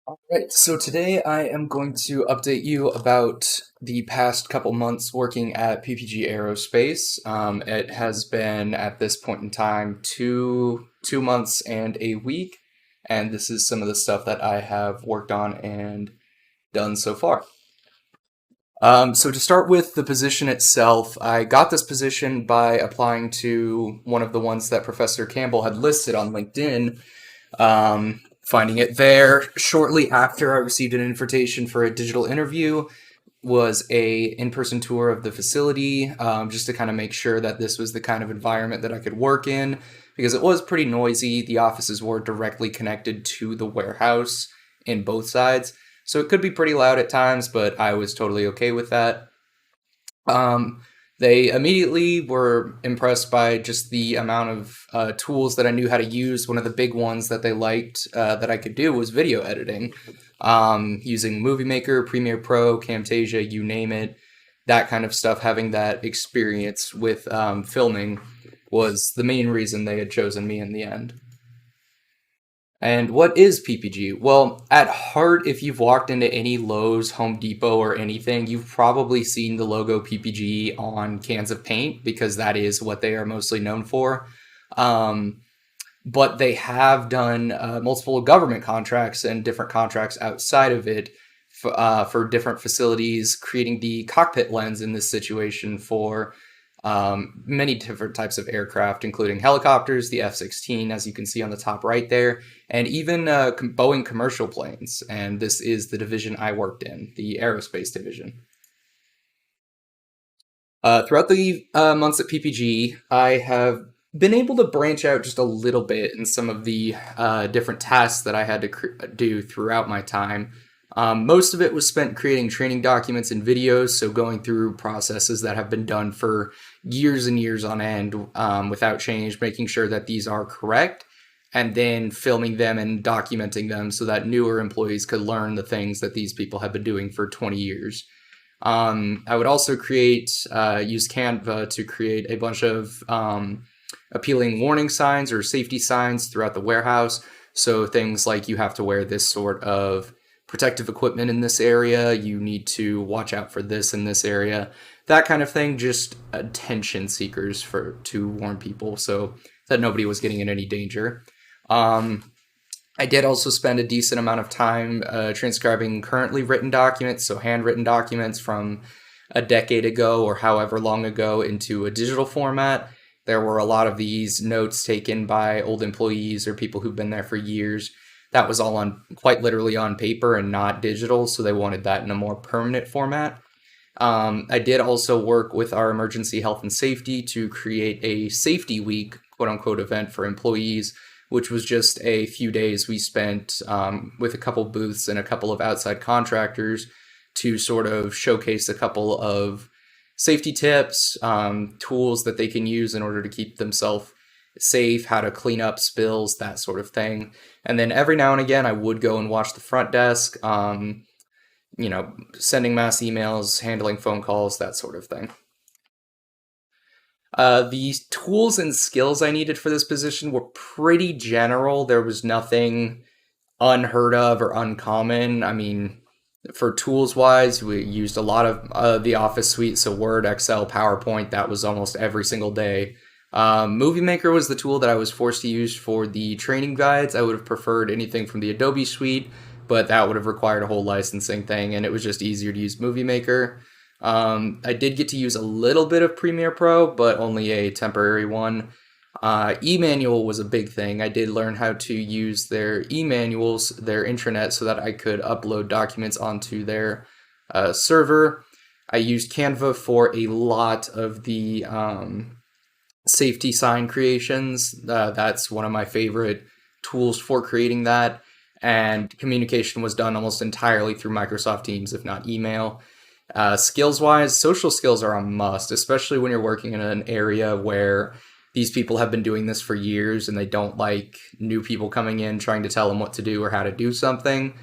Right, so today I am going to update you about the past couple months working at PPG Aerospace. It has been at this point in time two months and a week, and this is some of the stuff that I have worked on and done so far. So to start with the position itself, I got this position by applying to one of the ones that Professor Campbell had listed on LinkedIn. Finding it there shortly after I received an invitation for a digital interview was a in-person tour of the facility, just to kind of make sure that this was the kind of environment that I could work in, because it was pretty noisy. The offices were directly connected to the warehouse in both sides, so it could be pretty loud at times, but I was totally okay with that. Um, they immediately were impressed by just the amount of tools that I knew how to use. One of the big ones that they liked that I could do was video editing, using Movie Maker, Premiere Pro, Camtasia, you name it. That kind of stuff, having that experience with filming was the main reason they had chosen me in the end. And what is PPG? Well, at heart, if you've walked into any Lowe's, Home Depot, or anything, you've probably seen the logo PPG on cans of paint because that is what they are mostly known for. Um, but they have done multiple government contracts and different contracts outside of it for different facilities, creating the cockpit lens in this situation for many different types of aircraft, including helicopters, the F-16, as you can see on the top right there, and even Boeing commercial planes. And this is the division I worked in, the aerospace division. Throughout the months at PPG, I have been able to branch out just a little bit in some of the different tasks that I had to do throughout my time. Most of it was spent creating training documents and videos, so going through processes that have been done for years and years on end without change, making sure that these are correct, and then filming them and documenting them so that newer employees could learn the things that these people have been doing for 20 years. I would also use Canva to create a bunch of appealing warning signs or safety signs throughout the warehouse. So things like you have to wear this sort of protective equipment in this area, you need to watch out for this in this area, that kind of thing, just attention seekers to warn people so that nobody was getting in any danger. I did also spend a decent amount of time transcribing currently written documents, so handwritten documents from a decade ago or however long ago into a digital format. There were a lot of these notes taken by old employees or people who've been there for years. That was all on quite literally on paper and not digital, so they wanted that in a more permanent format. I did also work with our emergency health and safety to create a safety week, quote unquote, event for employees, which was just a few days we spent with a couple booths and a couple of outside contractors to sort of showcase a couple of safety tips, tools that they can use in order to keep themselves safe, how to clean up spills, that sort of thing. And then every now and again, I would go and watch the front desk, sending mass emails, handling phone calls, that sort of thing. The tools and skills I needed for this position were pretty general. There was nothing unheard of or uncommon. I mean, for tools wise, we used a lot of the Office suite, so Word, Excel, PowerPoint. That was almost every single day. Movie Maker was the tool that I was forced to use for the training guides. I would have preferred anything from the Adobe suite, but that would have required a whole licensing thing, and it was just easier to use Movie Maker. I did get to use a little bit of Premiere Pro, but only a temporary one. Emanual was a big thing. I did learn how to use their emanuals, their intranet, so that I could upload documents onto their server. I used Canva for a lot of the safety sign creations. That's one of my favorite tools for creating that. And communication was done almost entirely through Microsoft Teams, if not email. Skills-wise, social skills are a must, especially when you're working in an area where these people have been doing this for years and they don't like new people coming in trying to tell them what to do or how to do something.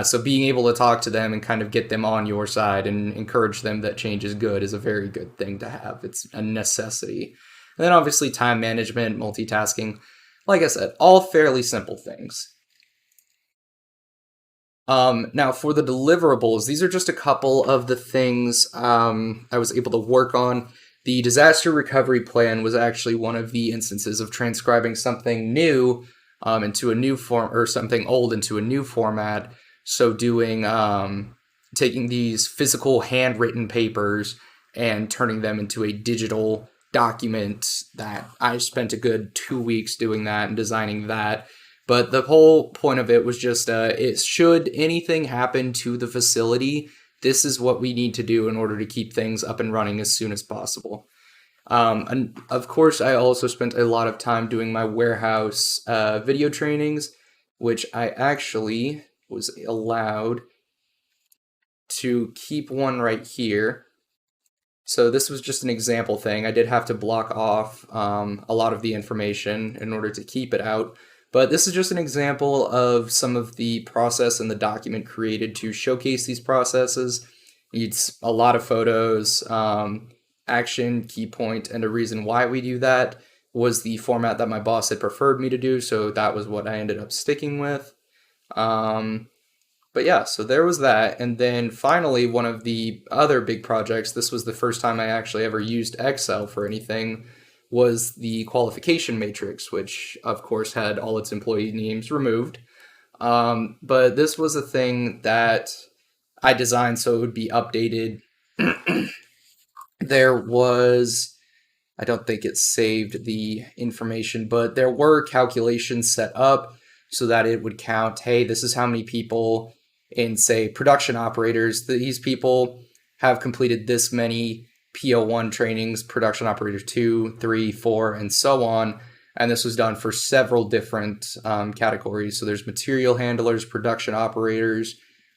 So being able to talk to them and kind of get them on your side and encourage them that change is good is a very good thing to have. It's a necessity. And then obviously time management, multitasking, like I said, all fairly simple things. Now, for the deliverables, these are just a couple of the things I was able to work on. The disaster recovery plan was actually one of the instances of transcribing something new into a new form, or something old into a new format. So doing taking these physical handwritten papers and turning them into a digital document. That I spent a good 2 weeks doing that and designing that. But the whole point of it was just, should anything happen to the facility, this is what we need to do in order to keep things up and running as soon as possible. And of course, I also spent a lot of time doing my warehouse video trainings, which I actually was allowed to keep one right here. So this was just an example thing. I did have to block off a lot of the information in order to keep it out. But this is just an example of some of the process and the document created to showcase these processes. It's a lot of photos, action, key point, and a reason why we do that was the format that my boss had preferred me to do, so that was what I ended up sticking with. But yeah, so there was that. And then finally, one of the other big projects, this was the first time I actually ever used Excel for anything, was the qualification matrix, which of course had all its employee names removed. But this was a thing that I designed so it would be updated. There was, I don't think it saved the information, but there were calculations set up so that it would count, hey, this is how many people in, say, production operators, these people have completed this many PO1 trainings, production operator 2, 3, 4, and so on. And this was done for several different categories. So there's material handlers, production operators,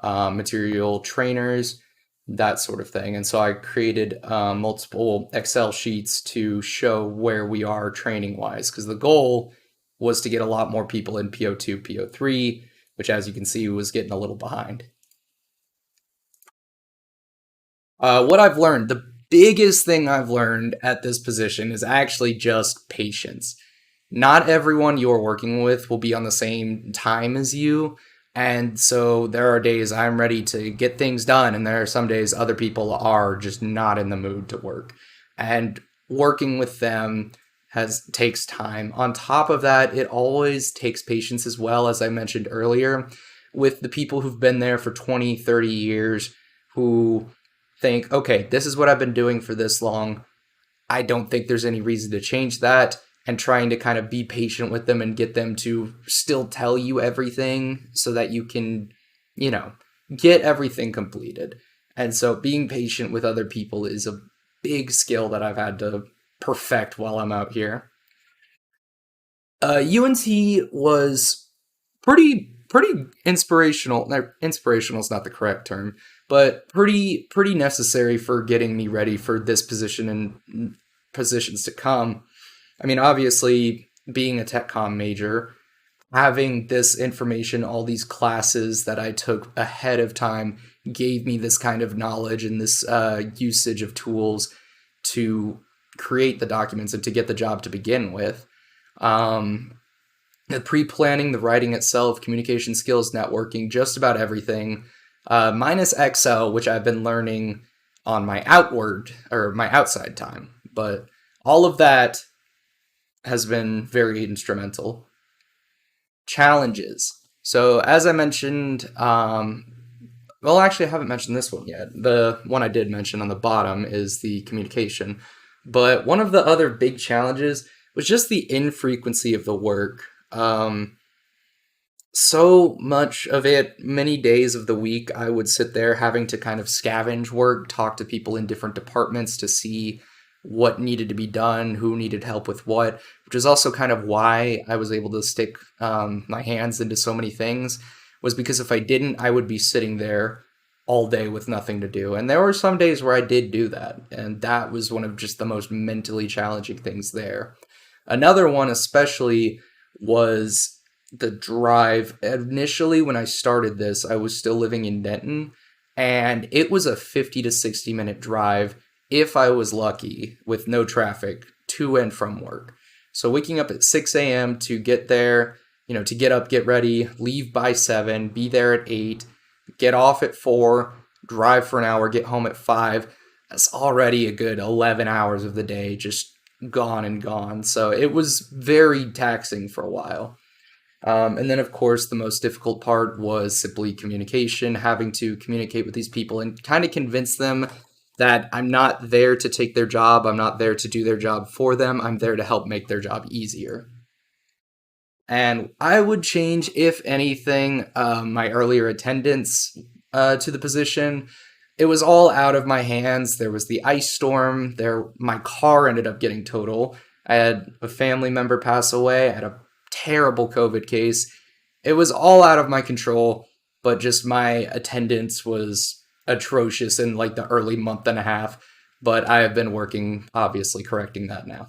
material trainers, that sort of thing. And so I created multiple Excel sheets to show where we are training wise, because the goal was to get a lot more people in PO2, PO3, which, as you can see, was getting a little behind. What I've learned, the biggest thing I've learned at this position is actually just patience. Not everyone you're working with will be on the same time as you. And so there are days I'm ready to get things done, and there are some days other people are just not in the mood to work. And working with them takes time. On top of that, it always takes patience as well, as I mentioned earlier, with the people who've been there for 20, 30 years who think, okay, this is what I've been doing for this long. I don't think there's any reason to change that, and trying to kind of be patient with them and get them to still tell you everything so that you can, get everything completed. And so being patient with other people is a big skill that I've had to perfect while I'm out here. UNT was pretty inspirational. Inspirational is not the correct term, but pretty necessary for getting me ready for this position and positions to come. I mean, obviously, being a techcomm major, having this information, all these classes that I took ahead of time gave me this kind of knowledge and this usage of tools to create the documents and to get the job to begin with. The pre-planning, the writing itself, communication skills, networking, just about everything, minus Excel, which I've been learning on my outside time. But all of that has been very instrumental. Challenges. So as I mentioned, well, actually, I haven't mentioned this one yet. The one I did mention on the bottom is the communication. But one of the other big challenges was just the infrequency of the work. So much of it, many days of the week, I would sit there having to kind of scavenge work, talk to people in different departments to see what needed to be done, who needed help with what, which is also kind of why I was able to stick my hands into so many things, was because if I didn't, I would be sitting there all day with nothing to do. And there were some days where I did do that, and that was one of just the most mentally challenging things there. Another one especially was the drive. Initially, when I started this, I was still living in Denton, and it was a 50 to 60 minute drive, if I was lucky, with no traffic, to and from work. So waking up at 6 a.m. to get there, to get up, get ready, leave by 7, be there at 8, get off at 4, drive for an hour, get home at 5. That's already a good 11 hours of the day just gone and gone. So it was very taxing for a while. And then, of course, the most difficult part was simply communication, having to communicate with these people and kind of convince them that I'm not there to take their job. I'm not there to do their job for them. I'm there to help make their job easier. And I would change, if anything, my earlier attendance to the position. It was all out of my hands. There was the ice storm. My car ended up getting total. I had a family member pass away. I had a terrible COVID case. It was all out of my control, but just my attendance was atrocious in like the early month and a half. But I have been working, obviously, correcting that now.